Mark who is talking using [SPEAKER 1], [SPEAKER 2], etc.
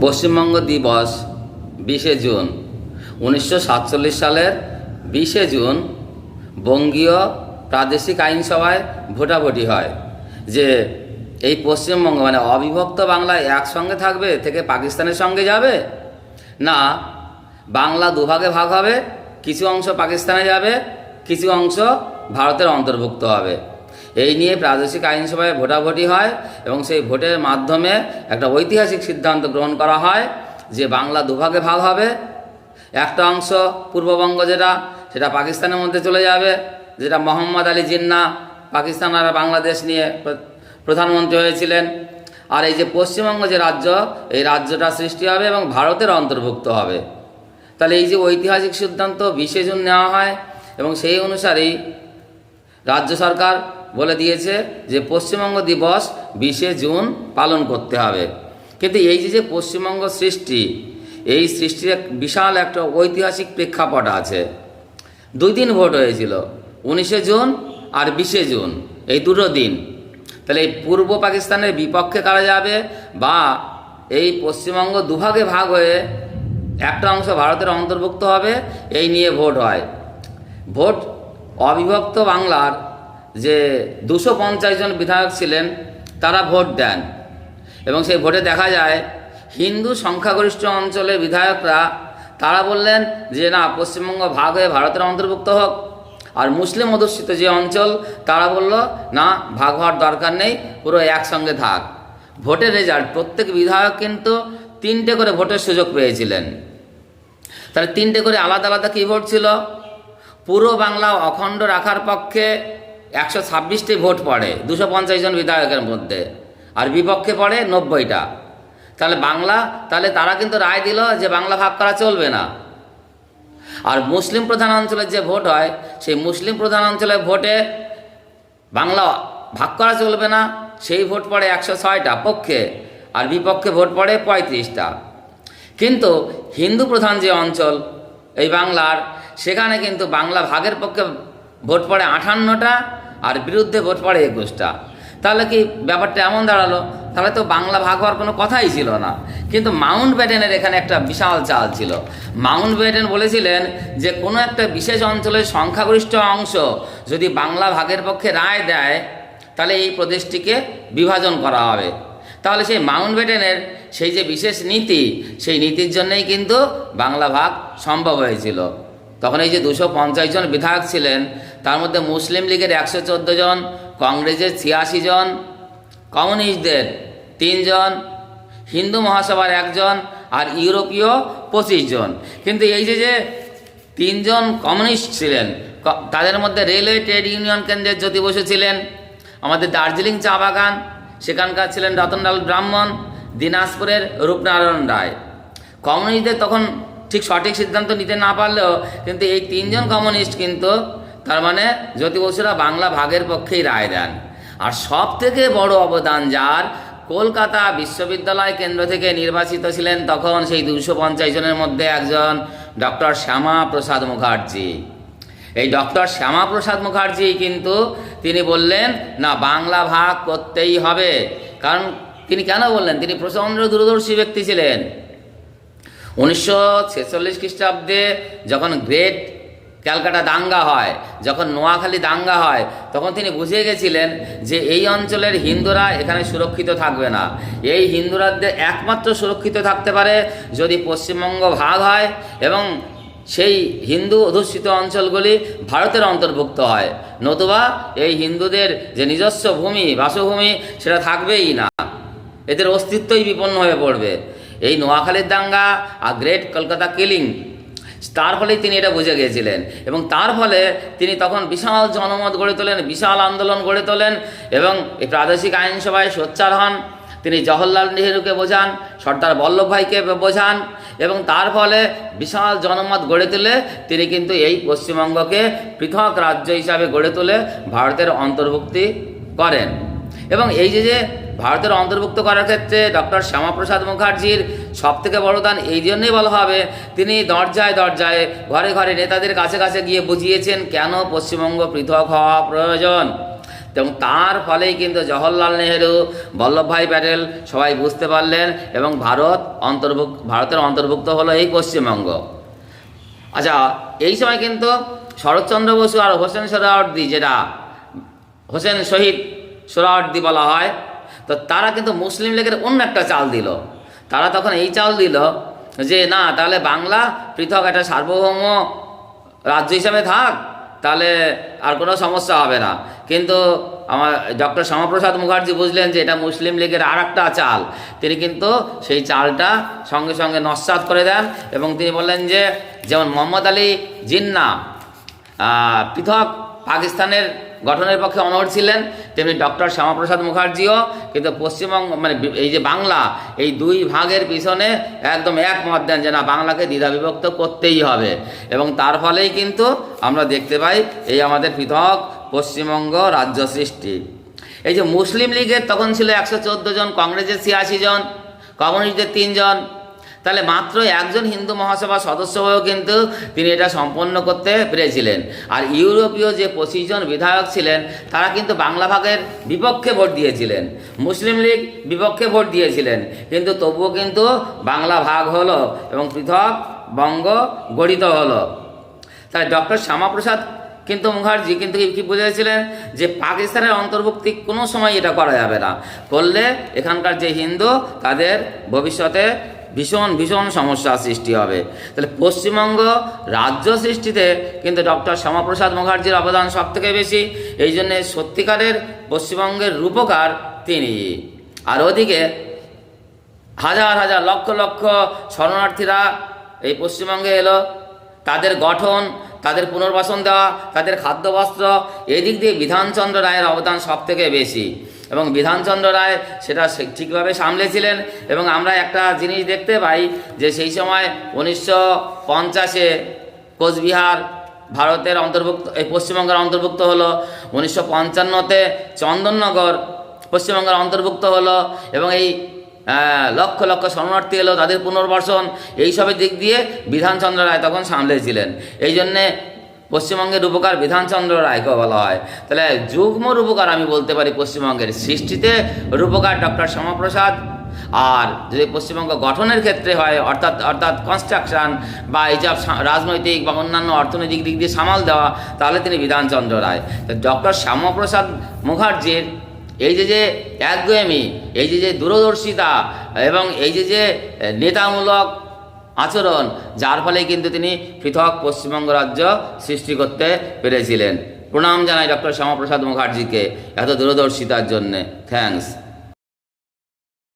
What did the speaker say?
[SPEAKER 1] পশ্চিমবঙ্গ দিবস 20শে জুন 1947 সালের 20শে জুন বঙ্গীয় প্রাদেশিক আইনসভায় ভোটাভুটি হয় যে এই পশ্চিমবঙ্গ মানে অবিভক্ত বাংলায় একসঙ্গে থাকবে থেকে পাকিস্তানের সঙ্গে যাবে, না বাংলা দুভাগে ভাগ হবে, কিছু অংশ পাকিস্তানে যাবে, কিছু অংশ ভারতের অন্তর্ভুক্ত হবে। এই নিয়ে প্রাদেশিক আইনসভায় ভোটাভুটি হয় এবং সেই ভোটের মাধ্যমে একটা ঐতিহাসিক সিদ্ধান্ত গ্রহণ করা হয় যে বাংলা দুভাগে ভাগ হবে। একটা অংশ পূর্ববঙ্গ সেটা পাকিস্তানের মধ্যে চলে যাবে, যেটা মোহাম্মদ আলী জিন্নাহ পাকিস্তান আর বাংলাদেশ নিয়ে প্রধানমন্ত্রী হয়েছিলেন। আর এই যে পশ্চিমবঙ্গ যে রাজ্য, এই রাজ্যটা সৃষ্টি হবে এবং ভারতের অন্তর্ভুক্ত হবে। তাহলে এই যে ঐতিহাসিক সিদ্ধান্ত 20শে জুন নেওয়া হয় এবং সেই অনুসারেই রাজ্য সরকার বলে দিয়েছে যে পশ্চিমবঙ্গ দিবস 20শে জুন পালন করতে হবে। কিন্তু এই যে পশ্চিমবঙ্গ সৃষ্টি, এই সৃষ্টির বিশাল একটা ঐতিহাসিক প্রেক্ষাপট আছে। 2 দিন ভোট হয়েছিল, 19শে জুন আর 20শে জুন, এই দুটো দিন। তাহলে এই পূর্ব পাকিস্তানের বিপক্ষে কারা যাবে বা এই পশ্চিমবঙ্গ দুভাগে ভাগ হয়ে একটা অংশ ভারতের অন্তর্ভুক্ত হবে, এই নিয়ে ভোট হয়। ভোট অবিভক্ত বাংলার যে 250 জন বিধায়ক ছিলেন তারা ভোট দেন এবং সেই ভোটে দেখা যায় হিন্দু সংখ্যাগরিষ্ঠ অঞ্চলের বিধায়করা তারা বললেন যে না, পশ্চিমবঙ্গ ভাগ হয়ে ভারতের অন্তর্ভুক্ত হোক। আর মুসলিম অধ্যুষিত যে অঞ্চল তারা বলল না, ভাগ হওয়ার দরকার নেই, পুরো একসঙ্গে থাক। ভোটের রেজাল্ট, প্রত্যেক বিধায়ক কিন্তু 3টে করে ভোটের সুযোগ পেয়েছিলেন। তাহলে 3টে করে আলাদা আলাদা কী ভোট ছিল? পুরো বাংলা অখণ্ড রাখার পক্ষে 126টি ভোট পড়ে 250 জন বিধায়কের মধ্যে, আর বিপক্ষে পড়ে 90টা। তাহলে তারা কিন্তু রায় দিল যে বাংলা ভাগ করা চলবে না। আর মুসলিম প্রধান অঞ্চলের যে ভোট হয়, সেই মুসলিম প্রধান অঞ্চলের ভোটে বাংলা ভাগ করা চলবে না, সেই ভোট পড়ে 106টা পক্ষে, আর বিপক্ষে ভোট পড়ে 35টা। কিন্তু হিন্দু প্রধান যে অঞ্চল এই বাংলার, সেখানে কিন্তু বাংলা ভাগের পক্ষে ভোট পড়ে 58টা আর বিরুদ্ধে ভোট পড়ে 21টা। তাহলে কি ব্যাপারটা এমন দাঁড়ালো, তাহলে তো বাংলা ভাগ হওয়ার কোনো কথাই ছিল না। কিন্তু মাউন্ট ব্যাটেনের এখানে একটা বিশাল চাল ছিল। মাউন্ট ব্যাটেন বলেছিলেন যে কোনো একটা বিশেষ অঞ্চলের সংখ্যাগরিষ্ঠ অংশ যদি বাংলা ভাগের পক্ষে রায় দেয়, তাহলে এই প্রদেশটিকে বিভাজন করা হবে। তাহলে সেই মাউন্ট ব্যাটেনের সেই যে বিশেষ নীতি, সেই নীতির জন্যই কিন্তু বাংলা ভাগ সম্ভব হয়েছিল। তখন এই যে 250 জন বিধায়ক ছিলেন, তার মধ্যে মুসলিম লীগের 114 জন, কংগ্রেসের 86 জন, কমিউনিস্টদের 3 জন, হিন্দু মহাসভার 1 জন আর ইউরোপীয় 25 জন। কিন্তু এই যে 3 জন কমিউনিস্ট ছিলেন, তাদের মধ্যে রেলওয়ে ট্রেড ইউনিয়ন কেন্দ্রের জ্যোতি বসু ছিলেন, আমাদের দার্জিলিং চা বাগান সেখানকার ছিলেন রতনলাল ব্রাহ্মণ, দিনাজপুরের রূপনারায়ণ রায়। কমিউনিস্টদের তখন ঠিক সঠিক সিদ্ধান্ত নিতে না পারলেও কিন্তু এই 3 জন কমিউনিস্ট কিন্তু, তার মানে জ্যোতি বসুরা বাংলা ভাগের পক্ষেই রায় দেন। আর সব থেকে বড় অবদান যার, কলকাতা বিশ্ববিদ্যালয় কেন্দ্র থেকে নির্বাচিত ছিলেন তখন সেই 250 জনের মধ্যে একজন ডক্টর শ্যামাপ্রসাদ মুখার্জি। এই ডক্টর শ্যামাপ্রসাদ মুখার্জি কিন্তু তিনি বললেন না, বাংলা ভাগ করতেই হবে। কারণ তিনি কেন বললেন? তিনি প্রচণ্ড দূরদর্শী ব্যক্তি ছিলেন। 1946 খ্রিস্টাব্দে যখন গ্রেট ক্যালকাটা দাঙ্গা হয়, যখন নোয়াখালী দাঙ্গা হয়, তখন তিনি বুঝে গেছিলেন যে এই অঞ্চলের হিন্দুরা এখানে সুরক্ষিত থাকবে না। এই হিন্দুরাদের একমাত্র সুরক্ষিত থাকতে পারে যদি পশ্চিমবঙ্গ ভাগ হয় এবং সেই হিন্দু অধ্যুষিত অঞ্চলগুলি ভারতের অন্তর্ভুক্ত হয়, নতুবা এই হিন্দুদের যে নিজস্ব ভূমি, বাসভূমি, সেটা থাকবেই না, এদের অস্তিত্বই বিপন্ন হয়ে পড়বে। এই নোয়াখালীর দাঙ্গা আর গ্রেট কলকাতা কিলিং, তার ফলেই তিনি এটা বুঝে গিয়েছিলেন এবং তার ফলে তিনি তখন বিশাল জনমত গড়ে তোলেন, বিশাল আন্দোলন গড়ে তোলেন এবং এই প্রাদেশিক আইনসভায় সোচ্চার হন। তিনি জওহরলাল নেহরুকে বোঝান, সর্দার বল্লভভাইকে বোঝান এবং তার ফলে বিশাল জনমত গড়ে তুলে তিনি কিন্তু এই পশ্চিমবঙ্গকে পৃথক রাজ্য হিসাবে গড়ে তুলে ভারতের অন্তর্ভুক্তি করেন। এবং এই যে ভারতের অন্তর্ভুক্ত করার ক্ষেত্রে ডক্টর শ্যামাপ্রসাদ মুখার্জির সবথেকে বড় দান এই জন্যই বলা হবে, তিনি দরজায় দরজায়, ঘরে ঘরে নেতাদের কাছে কাছে গিয়ে বুঝিয়েছেন কেন পশ্চিমবঙ্গ পৃথক হওয়া প্রয়োজন। এবং তার ফলেই কিন্তু জওহরলাল নেহেরু, বল্লভভাই প্যাটেল সবাই বুঝতে পারলেন এবং ভারতের অন্তর্ভুক্ত হলো এই পশ্চিমবঙ্গ। আচ্ছা, এই সময় কিন্তু শরৎচন্দ্র বসু আর হোসেন সোহরাওয়ার্দী, যেটা হোসেন শহীদ সোহরাওয়ার্দী বলা হয়, তো তারা কিন্তু মুসলিম লীগের অন্য একটা চাল দিল। তারা তখন এই চাল দিল যে না, তাহলে বাংলা পৃথক একটা সার্বভৌম রাজ্য হিসাবে থাক, তাহলে আর কোনো সমস্যা হবে না। কিন্তু আমার ডক্টর শ্যামাপ্রসাদ মুখার্জি বুঝলেন যে এটা মুসলিম লীগের আর একটা চাল। তিনি কিন্তু সেই চালটা সঙ্গে সঙ্গে নস্যাৎ করে দেন এবং তিনি বললেন যে যেমন মোহাম্মদ আলী জিন্না পৃথক পাকিস্তানের গঠনের পক্ষে অনড় ছিলেন, তেমনি ডক্টর শ্যামাপ্রসাদ মুখার্জিও কিন্তু পশ্চিমবঙ্গ মানে এই যে বাংলা, এই দুই ভাগের পিছনে একদম একমত দেন যে না, বাংলাকে দ্বিধাবিভক্ত করতেই হবে। এবং তার ফলেই কিন্তু আমরা দেখতে পাই এই আমাদের পৃথক পশ্চিমবঙ্গ রাজ্য সৃষ্টি। এই যে মুসলিম লীগের তখন ছিল 114 জন, কংগ্রেসের 86 জন, কমিউনিস্টদের 3 জন, তাহলে মাত্র একজন হিন্দু মহাসভার সদস্য হয়েও কিন্তু তিনি এটা সম্পন্ন করতে পেরেছিলেন। আর ইউরোপীয় যে 25 জন বিধায়ক ছিলেন তারা কিন্তু বাংলা ভাগের বিপক্ষে ভোট দিয়েছিলেন, মুসলিম লীগ বিপক্ষে ভোট দিয়েছিলেন, কিন্তু তবুও কিন্তু বাংলা ভাগ হলো এবং পৃথক বঙ্গ গঠিত হলো। তাই ডক্টর শ্যামাপ্রসাদ কিন্তু মুখার্জি কিন্তু কি বুঝেছিলেন যে পাকিস্তানের অন্তর্ভুক্তি কোনো সময় এটা করা যাবে না, করলে এখানকার যে হিন্দু তাদের ভবিষ্যতে ভীষণ ভীষণ সমস্যার সৃষ্টি হবে। তাহলে পশ্চিমবঙ্গ রাজ্য সৃষ্টিতে কিন্তু ডক্টর শ্যামাপ্রসাদ মুখার্জির অবদান সবথেকে বেশি। এই জন্যে সত্যিকারের পশ্চিমবঙ্গের রূপকার তিনি। আর ওদিকে হাজার হাজার লক্ষ লক্ষ শরণার্থীরা এই পশ্চিমবঙ্গে এলো, তাদের গঠন, তাদের পুনর্বাসন দেওয়া, তাদের খাদ্য বস্ত্র, এদিক দিয়ে বিধানচন্দ্র রায়ের অবদান সবথেকে বেশি এবং বিধানচন্দ্র রায় সেটা ঠিকভাবে সামলেছিলেন। এবং আমরা একটা জিনিস দেখতে পাই যে সেই সময় 1950-এ কোচবিহার ভারতের অন্তর্ভুক্ত, এই পশ্চিমবঙ্গের অন্তর্ভুক্ত হলো। 1955-তে চন্দননগর পশ্চিমবঙ্গের অন্তর্ভুক্ত হলো এবং এই লক্ষ লক্ষ শরণার্থী এলো, তাদের পুনর্বাসন, এইসবের দিক দিয়ে বিধানচন্দ্র রায় তখন সামলেছিলেন। এই জন্যে পশ্চিমবঙ্গের রূপকার বিধানচন্দ্র রায়কে বলা হয়। তাহলে যুগ্ম রূপকার আমি বলতে পারি পশ্চিমবঙ্গের সৃষ্টিতে রূপকার ডক্টর শ্যামাপ্রসাদ, আর যদি পশ্চিমবঙ্গ গঠনের ক্ষেত্রে হয় অর্থাৎ কনস্ট্রাকশন বা এইসব রাজনৈতিক বা অন্যান্য অর্থনৈতিক দিক দিয়ে সামাল দেওয়া, তাহলে তিনি বিধানচন্দ্র রায়। তো ডক্টর শ্যামাপ্রসাদ মুখার্জির এই যে একগুয়েমি, এই যে দূরদর্শিতা এবং এই যে নেতামূলক আচরণ, যার ফলে কিন্তু তিনি পৃথক পশ্চিমবঙ্গ রাজ্য সৃষ্টি করতে পেরেছিলেন। প্রণাম জানাই ডক্টর শ্যামাপ্রসাদ মুখার্জিকে এত দূরদর্শিতার জন্যে। থ্যাঙ্কস।